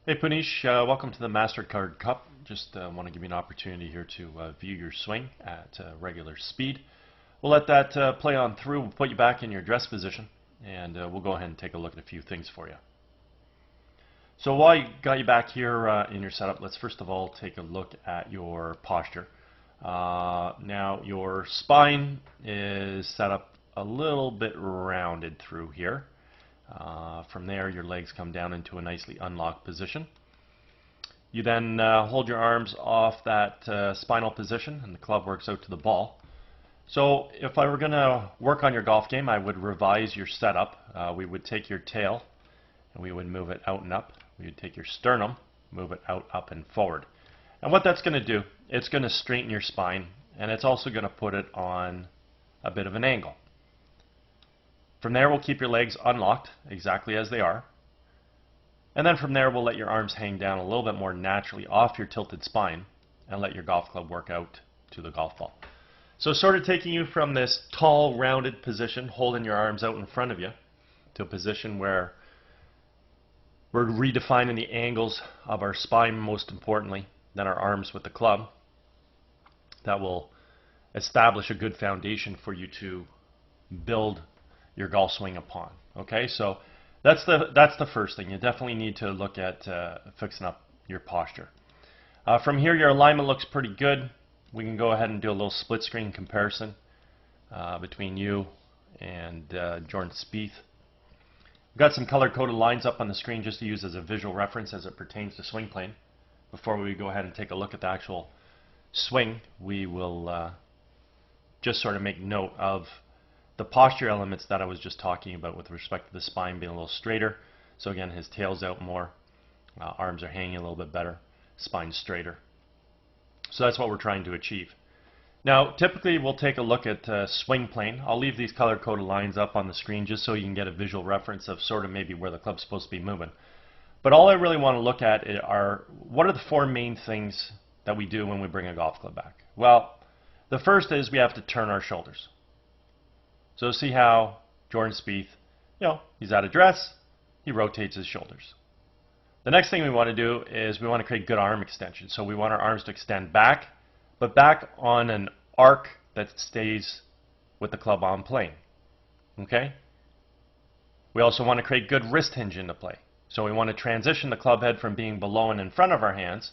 Hey Punish, welcome to the MasterCard Cup. Just want to give you an opportunity here to view your swing at regular speed. We'll let that play on through. We'll put you back in your address position, and we'll go ahead and take a look at a few things for you. So while I got you back here in your setup, let's first of all take a look at your posture. Now your spine is set up a little bit rounded through here. From there, your legs come down into a nicely unlocked position. You then hold your arms off that spinal position, and the club works out to the ball. So if I were going to work on your golf game, I would revise your setup. We would take your tail, and we would move it out and up. We would take your sternum, move it out, up, and forward. And what that's going to do, it's going to straighten your spine, and it's also going to put it on a bit of an angle. From there, we'll keep your legs unlocked exactly as they are. And then from there, we'll let your arms hang down a little bit more naturally off your tilted spine and let your golf club work out to the golf ball. So sort of taking you from this tall, rounded position, holding your arms out in front of you, to a position where we're redefining the angles of our spine, most importantly, than our arms with the club. That will establish a good foundation for you to build your golf swing upon. Okay, so that's the first thing. You definitely need to look at fixing up your posture. From here, your alignment looks pretty good. We can go ahead and do a little split screen comparison between you and Jordan Spieth. We've got some color-coded lines up on the screen just to use as a visual reference as it pertains to swing plane. Before we go ahead and take a look at the actual swing, we will just sort of make note of the posture elements that I was just talking about with respect to the spine being a little straighter. So again, his tail's out more, arms are hanging a little bit better, spine straighter. So that's what we're trying to achieve. Now, typically we'll take a look at swing plane. I'll leave these color-coded lines up on the screen just so you can get a visual reference of sort of maybe where the club's supposed to be moving. But all I really want to look at are what are the four main things that we do when we bring a golf club back. Well, the first is we have to turn our shoulders. So see how Jordan Spieth, he's at address, he rotates his shoulders. The next thing we want to do is we want to create good arm extension. So we want our arms to extend back, but back on an arc that stays with the club on plane. Okay? We also want to create good wrist hinge into play. So we want to transition the club head from being below and in front of our hands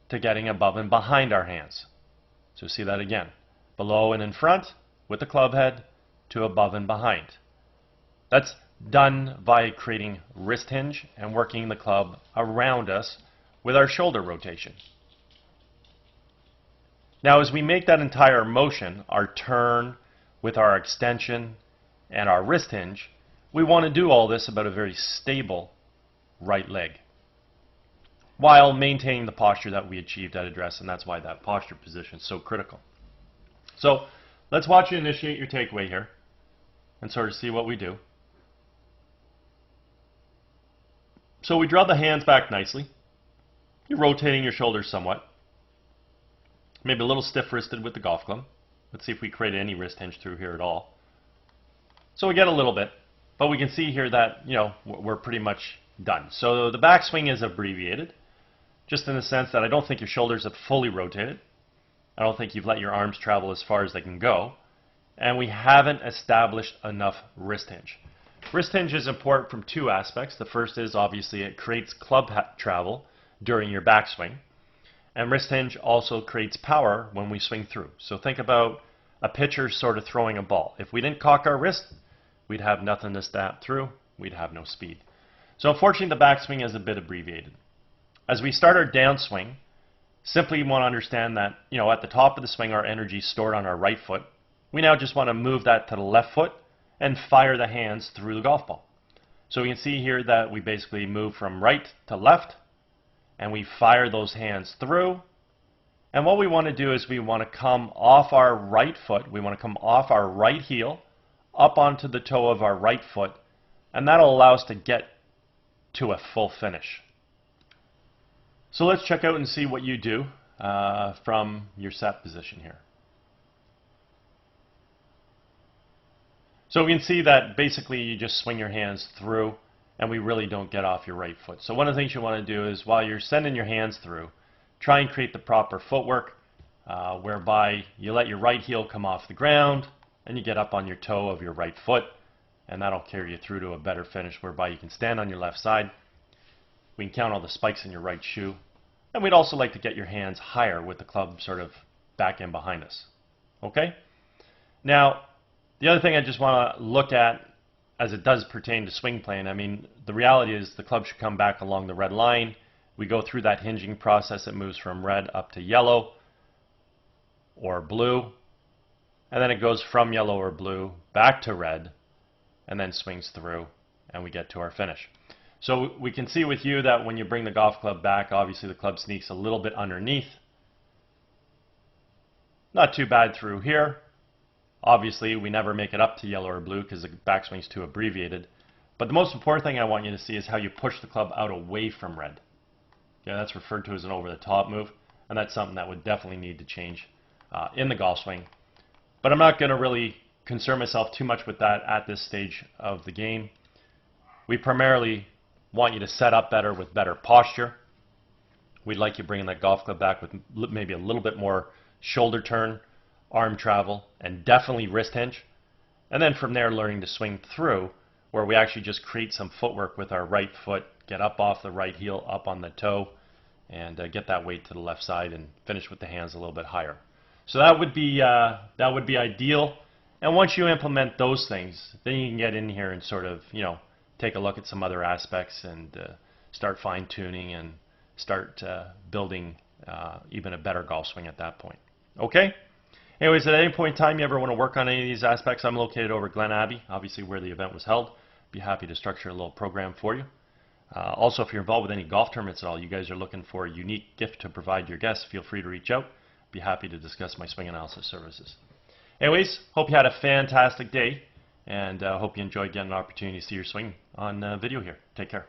to getting above and behind our hands. So see that again. Below and in front with the club head, to above and behind. That's done by creating wrist hinge and working the club around us with our shoulder rotation. Now as we make that entire motion, our turn with our extension and our wrist hinge, we want to do all this about a very stable right leg while maintaining the posture that we achieved at address, and that's why that posture position is so critical. So let's watch you initiate your takeaway here and sort of see what we do. So we draw the hands back nicely. You're rotating your shoulders somewhat. Maybe a little stiff-wristed with the golf club. Let's see if we create any wrist hinge through here at all. So we get a little bit, but we can see here that, we're pretty much done. So the backswing is abbreviated, just in the sense that I don't think your shoulders have fully rotated. I don't think you've let your arms travel as far as they can go. And we haven't established enough wrist hinge. Wrist hinge is important from two aspects. The first is obviously it creates club travel during your backswing. And wrist hinge also creates power when we swing through. So think about a pitcher sort of throwing a ball. If we didn't cock our wrist, we'd have nothing to stab through. We'd have no speed. So unfortunately the backswing is a bit abbreviated. As we start our downswing, simply want to understand that at the top of the swing our energy is stored on our right foot. We now just want to move that to the left foot and fire the hands through the golf ball. So we can see here that we basically move from right to left and we fire those hands through. And what we want to do is we want to come off our right foot, we want to come off our right heel up onto the toe of our right foot, and that'll allow us to get to a full finish. So let's check out and see what you do from your set position here. So we can see that basically you just swing your hands through and we really don't get off your right foot. So one of the things you want to do is while you're sending your hands through, try and create the proper footwork whereby you let your right heel come off the ground and you get up on your toe of your right foot, and that'll carry you through to a better finish whereby you can stand on your left side. We can count all the spikes in your right shoe, and we'd also like to get your hands higher with the club sort of back in behind us. Okay? Now, the other thing I just want to look at as it does pertain to swing playing, I mean, the reality is the club should come back along the red line. We go through that hinging process. It moves from red up to yellow or blue, and then it goes from yellow or blue back to red, and then swings through, and we get to our finish. So we can see with you that when you bring the golf club back, obviously the club sneaks a little bit underneath. Not too bad through here. Obviously, we never make it up to yellow or blue because the backswing's too abbreviated. But the most important thing I want you to see is how you push the club out away from red. Yeah, that's referred to as an over-the-top move, and that's something that would definitely need to change in the golf swing. But I'm not going to really concern myself too much with that at this stage of the game. We primarily want you to set up better with better posture. We'd like you bringing that golf club back with maybe a little bit more shoulder turn, arm travel, and definitely wrist hinge. And then from there, learning to swing through, where we actually just create some footwork with our right foot, get up off the right heel, up on the toe, and get that weight to the left side and finish with the hands a little bit higher. So that would be ideal. And once you implement those things, then you can get in here and sort of, take a look at some other aspects and start fine-tuning and start building even a better golf swing at that point. Okay? Anyways, at any point in time you ever want to work on any of these aspects, I'm located over at Glen Abbey, obviously where the event was held. Be happy to structure a little program for you. Also, if you're involved with any golf tournaments at all, you guys are looking for a unique gift to provide your guests, feel free to reach out. Be happy to discuss my swing analysis services. Anyways, hope you had a fantastic day, and hope you enjoyed getting an opportunity to see your swing on video here. Take care.